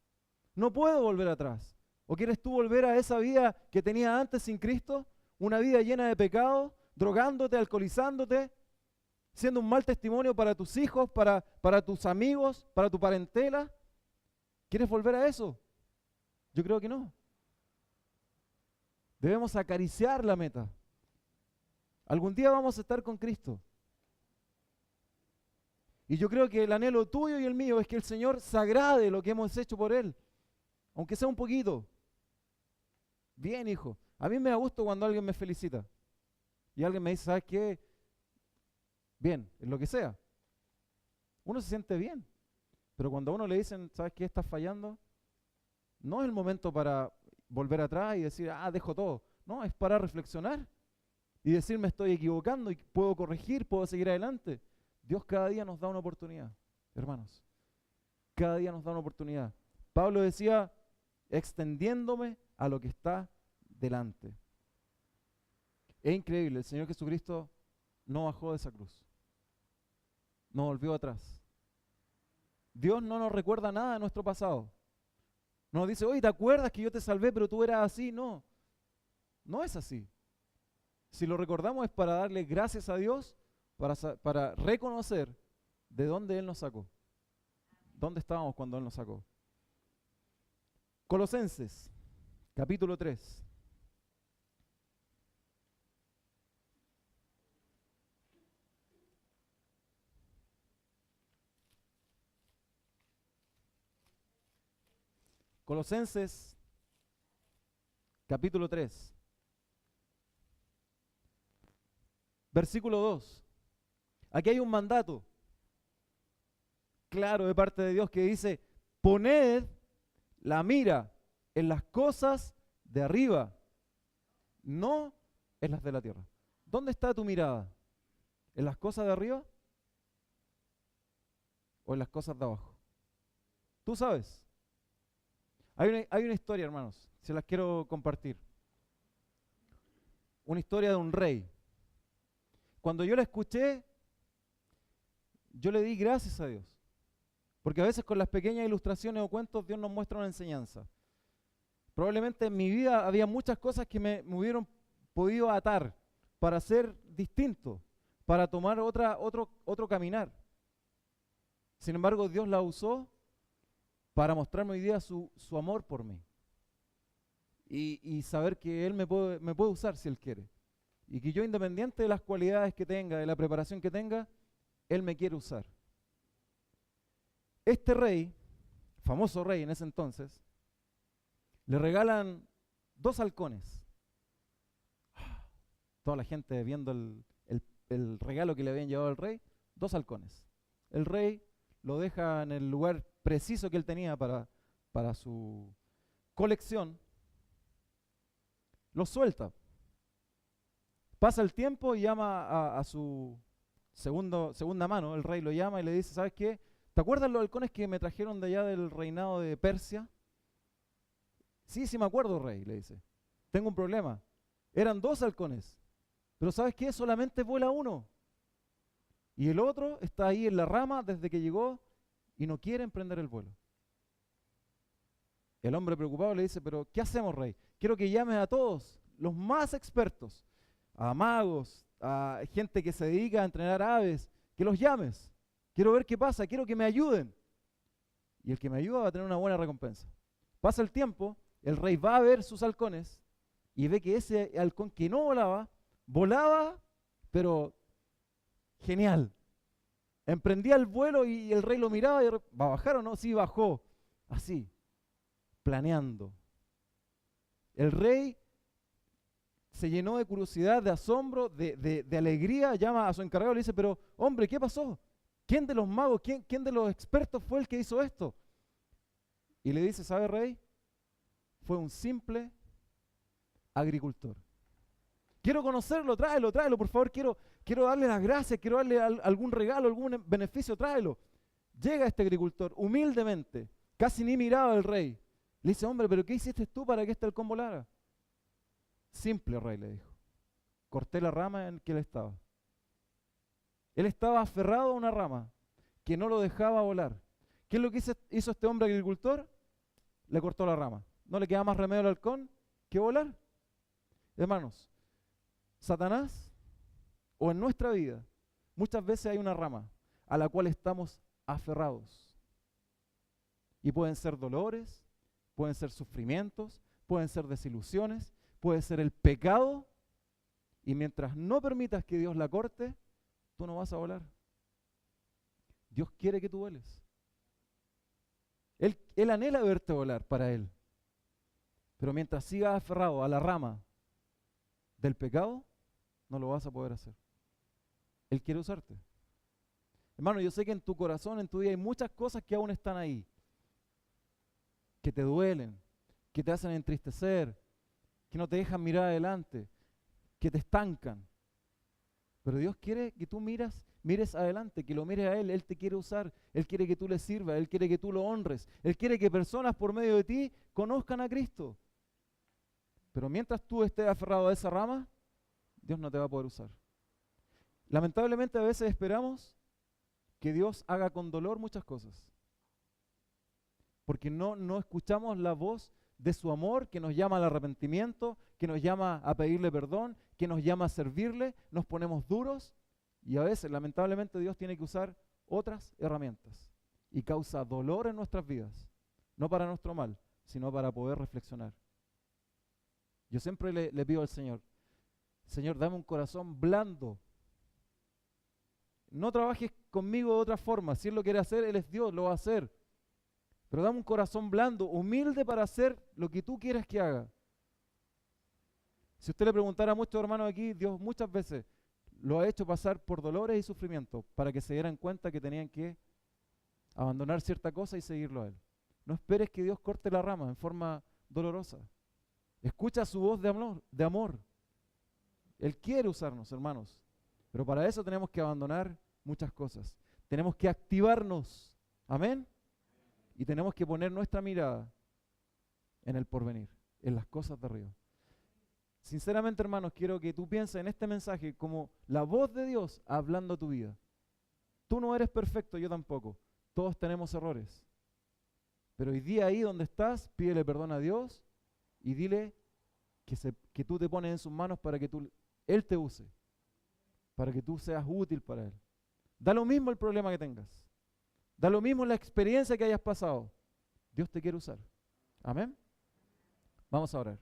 no puedo volver atrás. ¿O quieres tú volver a esa vida que tenía antes sin Cristo? Una vida llena de pecado, drogándote, alcoholizándote, siendo un mal testimonio para tus hijos, para tus amigos, para tu parentela. ¿Quieres volver a eso? Yo creo que no. Debemos acariciar la meta. Algún día vamos a estar con Cristo. Y yo creo que el anhelo tuyo y el mío es que el Señor se agrade lo que hemos hecho por Él, aunque sea un poquito. Bien, hijo. A mí me da gusto cuando alguien me felicita y alguien me dice, ¿sabes qué? Bien, en lo que sea. Uno se siente bien. Pero cuando a uno le dicen, ¿sabes qué? Estás fallando, no es el momento para volver atrás y decir, dejo todo. No, es para reflexionar y decir, me estoy equivocando y puedo corregir, puedo seguir adelante. Dios cada día nos da una oportunidad, hermanos. Cada día nos da una oportunidad. Pablo decía, extendiéndome a lo que está delante. Es increíble, el Señor Jesucristo no bajó de esa cruz. No volvió atrás. Dios no nos recuerda nada de nuestro pasado. No nos dice, oye, ¿te acuerdas que yo te salvé, pero tú eras así? No, no es así. Si lo recordamos es para darle gracias a Dios, para reconocer de dónde Él nos sacó. ¿Dónde estábamos cuando Él nos sacó? Colosenses, capítulo 3. Colosenses, capítulo 3. Versículo 2. Aquí hay un mandato claro de parte de Dios que dice, poned la mira en las cosas de arriba, no en las de la tierra. ¿Dónde está tu mirada? ¿En las cosas de arriba o en las cosas de abajo? Tú sabes. Hay una historia, hermanos, se las quiero compartir. Una historia de un rey. Cuando yo la escuché, yo le di gracias a Dios. Porque a veces con las pequeñas ilustraciones o cuentos Dios nos muestra una enseñanza. Probablemente en mi vida había muchas cosas que me hubieran podido atar para ser distinto, para tomar otro caminar. Sin embargo, Dios la usó para mostrarme hoy día su amor por mí. Y saber que Él me puede usar si Él quiere. Y que yo, independiente de las cualidades que tenga, de la preparación que tenga, Él me quiere usar. Este rey, famoso rey en ese entonces, le regalan 2 halcones. Toda la gente viendo el regalo que le habían llevado al rey, 2 halcones. El rey lo deja en el lugar preciso que él tenía para su colección, lo suelta. Pasa el tiempo y llama a su segunda mano, el rey lo llama y le dice, ¿sabes qué? ¿Te acuerdas los halcones que me trajeron de allá del reinado de Persia? Sí, me acuerdo, rey, le dice. Tengo un problema. Eran 2 halcones, pero ¿sabes qué? Solamente vuela uno. Y el otro está ahí en la rama desde que llegó y no quiere emprender el vuelo. El hombre preocupado le dice, pero ¿qué hacemos, rey? Quiero que llames a todos, los más expertos, a magos, a gente que se dedica a entrenar aves, que los llames. Quiero ver qué pasa, quiero que me ayuden. Y el que me ayuda va a tener una buena recompensa. Pasa el tiempo, el rey va a ver sus halcones y ve que ese halcón que no volaba, pero genial. Emprendía el vuelo y el rey lo miraba y ¿va a bajar o no? Sí, bajó. Así, planeando. El rey se llenó de curiosidad, de asombro, de alegría, llama a su encargado y le dice, pero hombre, ¿qué pasó? ¿Quién de los magos, quién de los expertos fue el que hizo esto? Y le dice, ¿sabe, rey? Fue un simple agricultor. Quiero conocerlo, tráelo, por favor, quiero darle las gracias, quiero darle algún regalo, algún beneficio, tráelo. Llega este agricultor, humildemente, casi ni miraba al rey. Le dice, hombre, ¿pero qué hiciste tú para que este halcón volara? Simple, rey, le dijo. corté la rama en que él estaba. Él estaba aferrado a una rama que no lo dejaba volar. ¿Qué es lo que hizo este hombre agricultor? Le cortó la rama. No le queda más remedio al halcón que volar. Hermanos, Satanás, o en nuestra vida, muchas veces hay una rama a la cual estamos aferrados. Y pueden ser dolores, pueden ser sufrimientos, pueden ser desilusiones, puede ser el pecado. Y mientras no permitas que Dios la corte, tú no vas a volar. Dios quiere que tú vueles. Él anhela verte volar para Él. Pero mientras sigas aferrado a la rama del pecado, no lo vas a poder hacer. Él quiere usarte. Hermano, yo sé que en tu corazón, en tu vida, hay muchas cosas que aún están ahí, que te duelen, que te hacen entristecer, que no te dejan mirar adelante, que te estancan. Pero Dios quiere que tú mires adelante, que lo mires a Él. Él te quiere usar, Él quiere que tú le sirvas, Él quiere que tú lo honres, Él quiere que personas por medio de ti conozcan a Cristo. Pero mientras tú estés aferrado a esa rama, Dios no te va a poder usar. Lamentablemente a veces esperamos que Dios haga con dolor muchas cosas, porque no escuchamos la voz de su amor que nos llama al arrepentimiento, que nos llama a pedirle perdón, que nos llama a servirle. Nos ponemos duros y a veces lamentablemente Dios tiene que usar otras herramientas y causa dolor en nuestras vidas, no para nuestro mal, sino para poder reflexionar. Yo siempre le pido al Señor, Señor, dame un corazón blando. No trabajes conmigo de otra forma. Si Él lo quiere hacer, Él es Dios, lo va a hacer. Pero dame un corazón blando, humilde para hacer lo que tú quieras que haga. Si usted le preguntara a muchos hermanos aquí, Dios muchas veces lo ha hecho pasar por dolores y sufrimientos para que se dieran cuenta que tenían que abandonar cierta cosa y seguirlo a Él. No esperes que Dios corte la rama en forma dolorosa. Escucha su voz de amor. Él quiere usarnos, hermanos. Pero para eso tenemos que abandonar muchas cosas. Tenemos que activarnos. Amén. Y tenemos que poner nuestra mirada en el porvenir, en las cosas de arriba. Sinceramente, hermanos, quiero que tú pienses en este mensaje como la voz de Dios hablando a tu vida. Tú no eres perfecto, yo tampoco. Todos tenemos errores. Pero hoy día ahí donde estás, pídele perdón a Dios y dile que tú te pones en sus manos para que Él te use, para que tú seas útil para Él. Da lo mismo el problema que tengas. Da lo mismo la experiencia que hayas pasado. Dios te quiere usar. Amén. Vamos a orar.